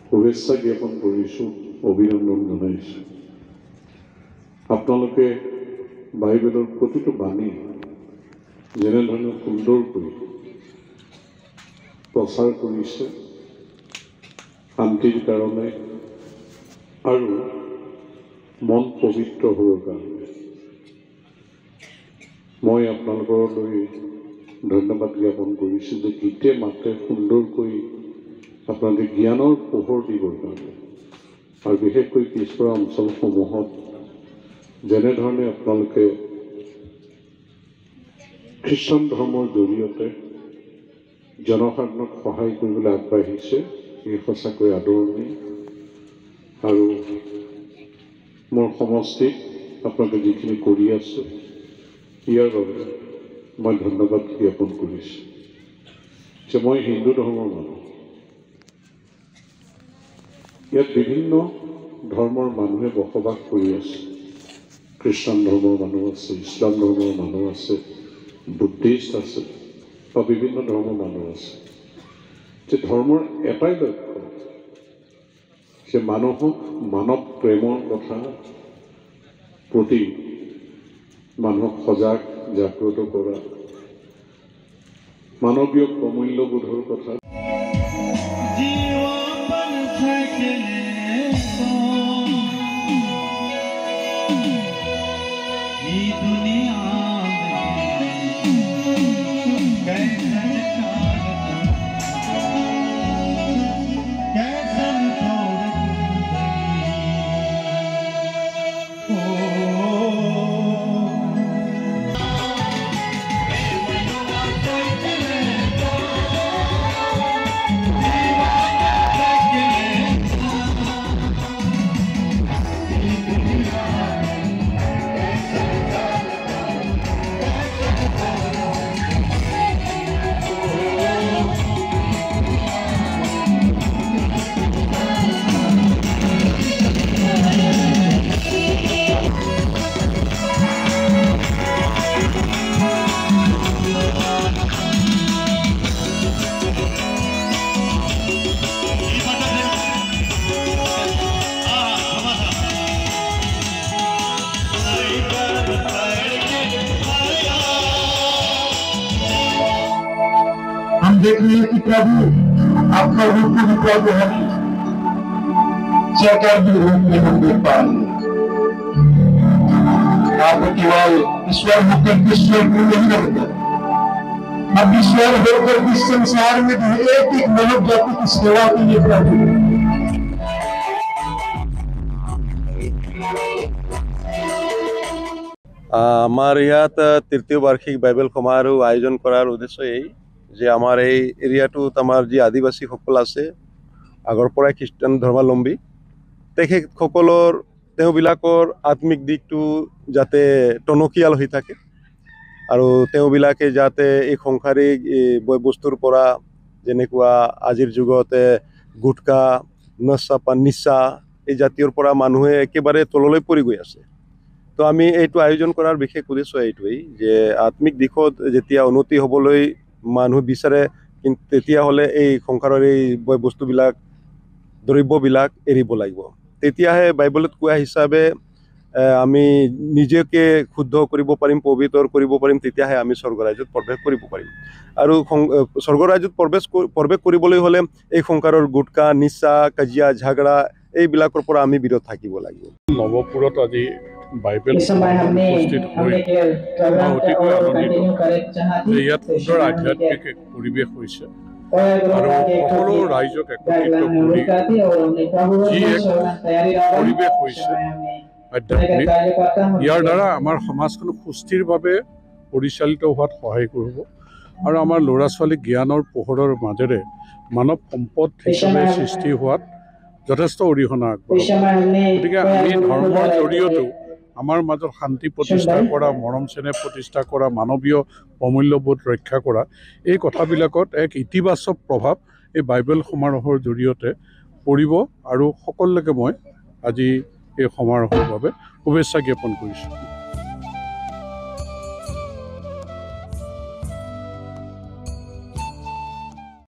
শুভেচ্ছা জ্ঞাপন কৰিছোঁ, অভিনন্দন জনাইছোঁ। আপোনালোকে বাইবেলৰ প্ৰতিটো বাণী যেনেধৰণে সুন্দৰকৈ প্ৰচাৰ কৰিছে শান্তিৰ কাৰণে আৰু মন পবিত্ৰ হ'বৰ কাৰণে, মই আপোনালোকলৈ ধন্যবাদ জ্ঞাপন কৰিছোঁ যে গীতে মাতে সুন্দৰকৈ আপোনালোকে জ্ঞানৰ পোহৰ দিবৰ কাৰণে আৰু বিশেষকৈ পিছপৰা অঞ্চলসমূহত যেনেধৰণে আপোনালোকে খ্ৰীষ্টান ধৰ্মৰ জৰিয়তে জনসাধাৰণক সহায় কৰিবলৈ আগবাঢ়িছে, এই সঁচাকৈ আদৰণীয়। আৰু মোৰ সমষ্টিত আপোনালোকে যিখিনি কৰি আছে ইয়াৰ বাবে মই ধন্যবাদ জ্ঞাপন কৰিছোঁ যে মই হিন্দু ধৰ্মৰ মানুহ। ইয়াত বিভিন্ন ধৰ্মৰ মানুহে বসবাস কৰি আছে। খ্ৰীষ্টান ধৰ্মৰ মানুহ আছে, ইছলাম ধৰ্মৰ মানুহ আছে, বুদ্ধিষ্ট আছে বা বিভিন্ন ধৰ্মৰ মানুহ আছে। যে ধৰ্মৰ এটাই লক্ষ্য যে মানুহক মানৱ প্ৰেমৰ কথা প্ৰতি মানুহক সজাগ জাগ্ৰত কৰা, মানৱীয় প্ৰমূল্যবোধৰ কথা देख रहे हैं कि प्रभु आपका रूप भी प्रभु है, साकार भी रूप में हम देख पा रहे हैं। आप केवल ईश्वर होकर ईश्वर को नहीं रहते, अब ईश्वर होकर इस संसार में भी एक एक मानव जाति की सेवा के लिए प्रभु আমাৰ ইয়াত তৃতীয় বাৰ্ষিক বাইবেল সমাৰোহ আয়োজন কৰাৰ উদ্দেশ্য এই যে আমাৰ এই এৰিয়াটোত আমাৰ যি আদিবাসীসকল আছে, আগৰ পৰাই খ্ৰীষ্টান ধৰ্মাৱলম্বী, তেওঁবিলাকৰ আত্মিক দিশটো যাতে টনকিয়াল হৈ থাকে আৰু তেওঁবিলাকে যাতে এই সংসাৰিক বস্তুৰ পৰা যেনেকুৱা আজিৰ যুগতে গুটকা, নচা পান, নিচা এই জাতীয়ৰ পৰা মানুহে একেবাৰে তললৈ পৰি গৈ আছে। তো আমি এইটো আয়োজন কৰাৰ বিশেষ উদ্দেশ্য এইটোৱেই যে আত্মিক দিশত যেতিয়া উন্নতি হ'বলৈ মানুহ বিচাৰে, কিন্তু তেতিয়াহ'লে এই সংসাৰৰ এই বস্তুবিলাক, দ্ৰব্যবিলাক এৰিব লাগিব। তেতিয়াহে বাইবেলত কোৱা হিচাপে আমি নিজকে শুদ্ধ কৰিব পাৰিম, পবিত্ৰ কৰিব পাৰিম, তেতিয়াহে আমি স্বৰ্গৰাজ্যত প্ৰৱেশ কৰিব পাৰিম। আৰু স্বৰ্গৰাজ্যত প্ৰৱেশ কৰিবলৈ হ'লে এই সংসাৰৰ গুটকা, নিচা, কাজিয়া, ঝগড়া এইবিলাকৰ পৰা আমি বিৰত থাকিব লাগিব। নৱপুৰত আজি বাইবেল উপস্থিত হৈ অতিকৈ আনন্দিত যে ইয়াত সুন্দৰ আধ্যাত্মিক এক পৰিৱেশ হৈছে আৰু সকলো ৰাইজক একত্ৰিত কৰি যি এক পৰিৱেশ হৈছে আধ্যাত্মিক, ইয়াৰ দ্বাৰা আমাৰ সমাজখন সুস্থিৰভাৱে পৰিচালিত হোৱাত সহায় কৰিব আৰু আমাৰ ল'ৰা ছোৱালীক জ্ঞানৰ পোহৰৰ মাজেৰে মানৱ সম্পদ হিচাপে সৃষ্টি হোৱাত যথেষ্ট অৰিহণা আগবঢ়াব। গতিকে আমি ধৰ্মৰ জৰিয়তেও আমাৰ মাজত শান্তি প্ৰতিষ্ঠা কৰা, মৰম চেনেহ প্ৰতিষ্ঠা কৰা, মানৱীয় প্ৰমূল্যবোধ ৰক্ষা কৰা, এই কথাবিলাকত এক ইতিবাচক প্ৰভাৱ এই বাইবেল সমাৰোহৰ জৰিয়তে পৰিব আৰু সকলোকে মই আজি এই সমাৰোহৰ বাবে শুভেচ্ছা জ্ঞাপন কৰিছোঁ।